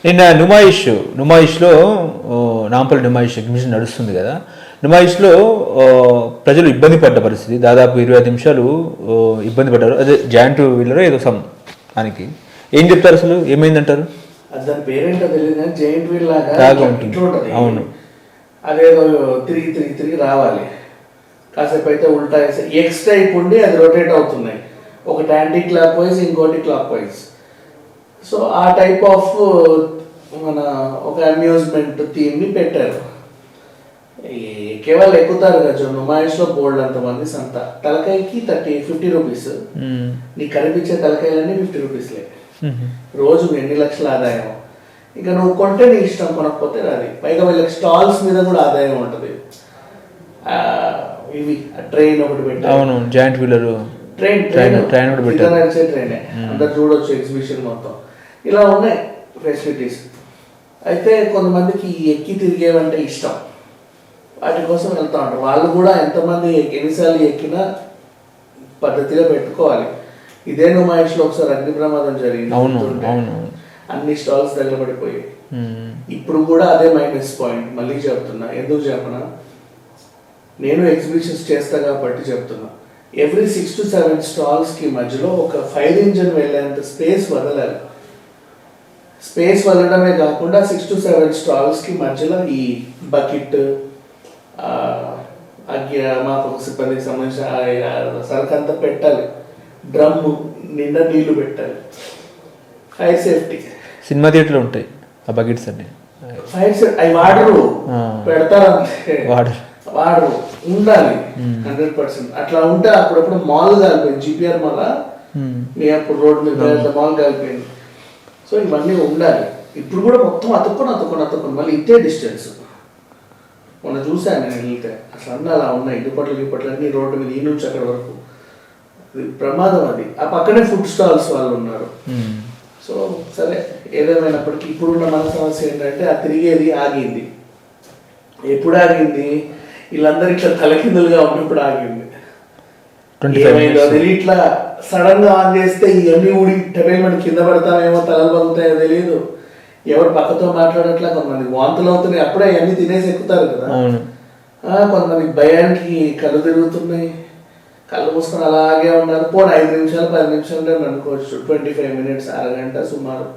నిన్న నుమాయిష్లో నాంపల్లి నుమాయిష్ ఎగ్జిబిషన్ నడుస్తుంది కదా. నుమాయిష్లో ప్రజలు ఇబ్బంది పడ్డ పరిస్థితి, దాదాపు 25 నిమిషాలు ఇబ్బంది పడ్డారు. అదే జాయింట్ వీలర్ ఏదో సమ్ దానికి ఏం చెప్తారు, అసలు ఏమైందంటారు? దాని పేరేంటో తెలియదు కానీ జైంట్ వీల్ లాగా ఉంటుంది. అవును, అదేదో తిరిగి రావాలి. కాసేపు అయితే ఉల్టా ఎక్స్ టైప్ ఉండి అది రొటేట్ అవుతున్నాయి, ఒకటి యాంటీ క్లాక్ వైజ్ ఇంకోటి క్లాక్ వైజ్. సో ఆ టైప్ ఆఫ్ మన ఒక అమ్యూజ్మెంట్ థీమ్ని పెట్టారు. కేవలం ఎక్కుతారు కదా నుమాయిష్లో బోల్డ్ అంతమంది సంత. తలకాయకి 50 రూపీస్, నీకు కనిపించే తలకాయలన్నీ 50 రూపీస్లే. రోజు ఎన్ని లక్షల ఆదాయం. ఇక నువ్వు కొంటే నీ ఇష్టం, కొనకపోతే రాది. పైగా వీళ్ళకి స్టాల్స్ మీద కూడా ఆదాయం ఉంటుంది. ఇవి ట్రైన్ ఒకటి పెట్టారు. అవును, జాయింట్ వీలర్ ట్రైన్ నడిచే ట్రైనే, అందరు చూడొచ్చు ఎగ్జిబిషన్ మొత్తం. ఇలా ఉన్నాయి ఫెసిలిటీస్. అయితే కొంతమందికి ఎక్కి తిరిగేవంటే ఇష్టం, వాటి కోసం వెళ్తూ ఉంటారు. వాళ్ళు కూడా ఎంతమంది ఎన్నిసార్లు ఎక్కినా పద్ధతిగా పెట్టుకోవాలి. ఇదే నుమాయిష్లో ఒకసారి అగ్ని ప్రమాదం జరిగింది, అన్ని స్టాల్స్ తగలబడిపోయాయి. ఇప్పుడు కూడా అదే మైనస్ పాయింట్. మళ్ళీ చెప్తున్నా, ఎందుకు చెప్పనా, నేను ఎగ్జిబిషన్స్ చేస్తా కాబట్టి చెప్తున్నా. ఎవ్రీ 6 to 7 స్టాల్స్కి మధ్యలో ఒక ఫైర్ ఇంజిన్ వెళ్ళేంత స్పేస్ వదలాలి. స్పేస్ వదలడమే కాకుండా 6 to 7 స్టాల్స్కి మధ్యలో ఈ బకెట్, అగ్నిమాపక సిబ్బందికి సంబంధించిన సరుకంతా పెట్టాలి. డ్రమ్ నిండా నీళ్లు పెట్టాలి. ఫైర్ సేఫ్టీ సినిమా థియేటర్లు ఉంటాయి ఆ బకెట్స్ అన్ని. ఫైర్ సేఫ్టీ అవి వాడరు, పెడతారంటే వాడరు, ఉండాలి 100%. అట్లా ఉంటే అప్పుడప్పుడు మాల్ కాలిపోయింది, జిపిఆర్ మాల్ మీ అప్పుడు రోడ్ మీద మాల్ కాలిపోయింది. సో ఇవన్నీ ఉండాలి. ఇప్పుడు కూడా మొత్తం అతుక్కొని మళ్ళీ ఇట్టే డిస్టెన్స్. మొన్న చూశాను నేను వెళ్తే, అసలు అన్నీ అలా ఉన్నాయి. ఇటుపట్లు అన్ని రోడ్డు మీద ఈ నుంచి అక్కడ వరకు ప్రమాదం. అది ఆ పక్కనే ఫుడ్ స్టాల్స్ వాళ్ళు ఉన్నారు. సో సరే, ఏదేమైనప్పటికీ ఇప్పుడున్న మన సమస్య ఏంటంటే ఆ తిరిగేది ఆగింది. ఎప్పుడు ఆగింది? వీళ్ళందరూ ఇట్లా తలకిందులుగా ఉన్నప్పుడు ఆగింది. ఏమైందో తెలియదు, ఇట్లా సడన్ గా ఆన్ చేస్తే ఇవన్నీ ఊడి టెబైల్మెంట్ కింద పడతామేమో, తలలు పగుతాయో తెలియదు. ఎవరు పక్కతో మాట్లాడట్లా, కొంతమంది వాంతులు అవుతున్నాయి, అప్పుడే అవన్నీ తినేసి ఎక్కుతారు కదా. కొంతమంది భయానికి కళ్ళు తిరుగుతున్నాయి, కళ్ళు మూసుకొని అలాగే ఉన్నారు. పోనీ 5 నిమిషాలు 10 నిమిషాలు అనుకోవచ్చు, 25 మినిట్స్, అరగంట సుమారు.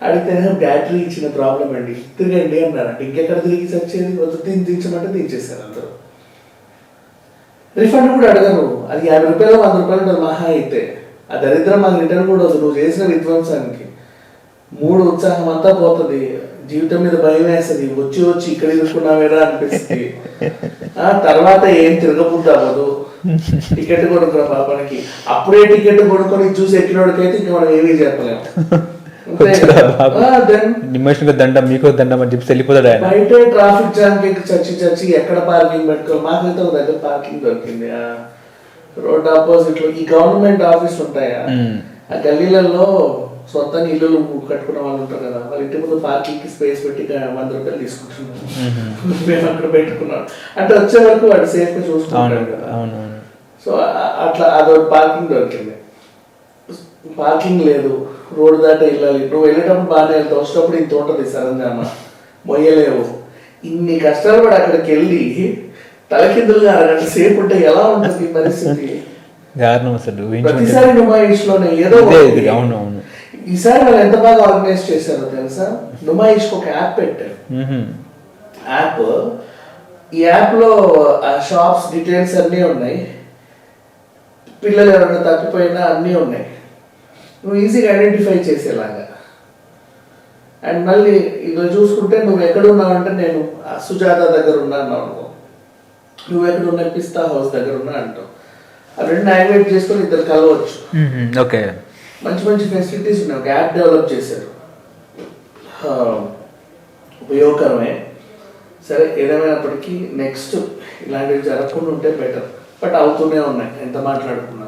అడిగితే బ్యాటరీ ఇచ్చిన ప్రాబ్లం అండి, తిరగండి అన్నారంటే ఇంకెక్కడ తిరిగి వచ్చేది, వద్దు దించమంటే దించేశారు అందరూ. రిఫండ్ కూడా అడగరు. అది 50 రూపాయలు 100 రూపాయలు ఉంటుంది మహా అయితే. ఆ దరిద్రం మాకు రిటర్న్ కూడా వద్దు. నువ్వు చేసిన విధ్వంసానికి మూడు ఉత్సాహం అంతా పోతుంది, జీవితం మీద భయం వేస్తుంది. వచ్చి ఇక్కడ ఇరుక్కున్నావేరా అనిపిస్తుంది. తర్వాత ఏం తిరగబుద్ది అవ్వదు. టికెట్ కొనుక్కున్న పాపానికి అప్పుడే టికెట్ కొనుక్కొని చూసి ఎక్కినోడికైతే ఇంకా మనం ఏమీ చెప్పలేము. దండం మీకు దండం అని చెప్పి వెళ్ళిపోతాడు ఆయన. బయట ట్రాఫిక్ జామ్ కి చచ్చి ఎక్కడ పార్కింగ్ పెట్టుకోవాలి. మాకైతే ఒక దగ్గర పార్కింగ్ దొరికింది రోడ్ ఆపోజిట్ లో. ఈ గవర్నమెంట్ ఆఫీస్ ఉంటాయా, ఆ గల్లీలలో సొంతంగా ఇల్లు కట్టుకున్న వాళ్ళు ఉంటారు కదా, వాళ్ళ ఇంటి ముందు పార్కింగ్ కి స్పేస్ పెట్టి 100 రూపాయలు తీసుకుంటున్నారు. మేము అక్కడ పెట్టుకున్నాం అంటే వచ్చే వరకు వాడు సేఫ్ గా చూసుకుంటాడు కదా. సో అట్లా అదో పార్కింగ్ దొరికింది. పార్కింగ్ లేదు, రోడ్డు దాటే వెళ్ళాలి. నువ్వు వెళ్ళేటప్పుడు బాగానే వెళ్తావు, వచ్చేటప్పుడు ఇంత ఉంటుంది సరంజామా, మొయ్యలేవు. ఇన్ని కష్టాలు పడి అక్కడికి వెళ్ళి తలకిందులుగా అరగంట సేపు ఉంటే ఎలా ఉంటుంది పరిస్థితి? ప్రతిసారి నుమాయిష్లోనే ఏదో. ఈసారి వాళ్ళు ఎంత బాగా ఆర్గనైజ్ చేశారో తెలుసా? నుమాయిష్కి ఒక యాప్ పెట్టారు. యాప్, ఈ యాప్ లో ఆ షాప్స్ డీటెయిల్స్ అన్నీ ఉన్నాయి, పిల్లలు ఎవరైనా తప్పిపోయినా అన్నీ ఉన్నాయి, నువ్వు ఈజీగా ఐడెంటిఫై చేసేలాగా. అండ్ మళ్ళీ ఇలా చూసుకుంటే నువ్వు ఎక్కడున్నావు అంటే నేను సుజాత దగ్గర ఉన్నాను అనుకో, నువ్వు ఎక్కడున్నా పిస్తా హౌస్ దగ్గర ఉన్నా అంటావు. ఆ రెండు యాక్టివేట్ చేసుకొని ఇద్దరు కలవచ్చు. ఓకే, మంచి ఫెసిలిటీస్ ఉన్నాయి. ఒక యాప్ డెవలప్ చేశారు, ఉపయోగకరమే. సరే, ఏదేమైనప్పటికీ నెక్స్ట్ ఇలాంటివి జరగకుండా ఉంటే బెటర్. బట్ అవుతూనే ఉన్నాయి ఎంత మాట్లాడుకున్నా.